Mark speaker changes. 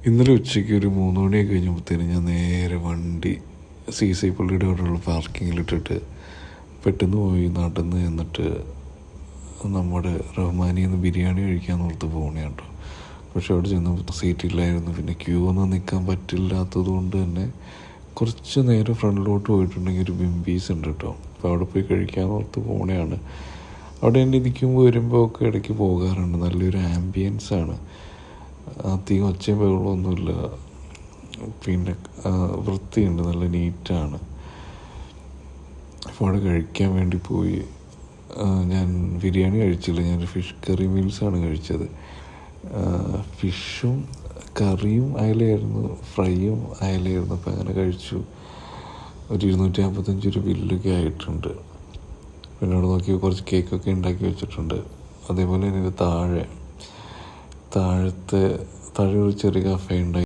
Speaker 1: ഇന്നലെ ഉച്ചയ്ക്ക് ഒരു 3 മണിയൊക്കെ കഴിഞ്ഞപ്പോഴത്തേനും ഞാൻ നേരെ വണ്ടി പള്ളിയുടെ അവിടെയുള്ള പാർക്കിങ്ങിലിട്ടിട്ട് പെട്ടെന്ന് പോയി നടന്ന് എന്നിട്ട് നമ്മുടെ റഹ്മാനിയിൽ നിന്ന് ബിരിയാണി കഴിക്കാൻ ഓർത്ത് പോകണേ കേട്ടോ. പക്ഷെ അവിടെ ചെന്നപ്പോൾ സീറ്റില്ലായിരുന്നു. പിന്നെ ക്യൂ ഒന്നും നിൽക്കാൻ പറ്റില്ലാത്തത് കൊണ്ട് തന്നെ കുറച്ച് നേരം ഫ്രണ്ടിലോട്ട് പോയിട്ടുണ്ടെങ്കിൽ ഒരു ബിംബീസ് ഉണ്ട് കേട്ടോ. അപ്പോൾ അവിടെ പോയി കഴിക്കാൻ ഓർത്ത് പോകണയാണ്. അവിടെ എന്നെ ഇരിക്കുമ്പോൾ വരുമ്പോൾ ഒക്കെ ഇടയ്ക്ക് പോകാറുണ്ട്. നല്ലൊരു ആംബിയൻസാണ്, അധികം ഒച്ചയും ബഹളമൊന്നുമില്ല, പിന്നെ വൃത്തിയുണ്ട്, നല്ല നീറ്റാണ്. അപ്പോൾ അവിടെ കഴിക്കാൻ വേണ്ടി പോയി. ഞാൻ ബിരിയാണി കഴിച്ചില്ല, ഞാൻ ഫിഷ് കറി മീൽസാണ് കഴിച്ചത്. ഫിഷും കറിയും അയലയായിരുന്നു, ഫ്രൈയും അയലയായിരുന്നു. അപ്പോൾ അങ്ങനെ കഴിച്ചു. ഒരു 255 ബില്ലൊക്കെ ആയിട്ടുണ്ട്. പിന്നെ അവിടെ നോക്കി കുറച്ച് കേക്കൊക്കെ ഉണ്ടാക്കി വെച്ചിട്ടുണ്ട്. അതേപോലെ തന്നെ താഴെ ഒരു ചെറിയ കഫേ ഉണ്ടായി.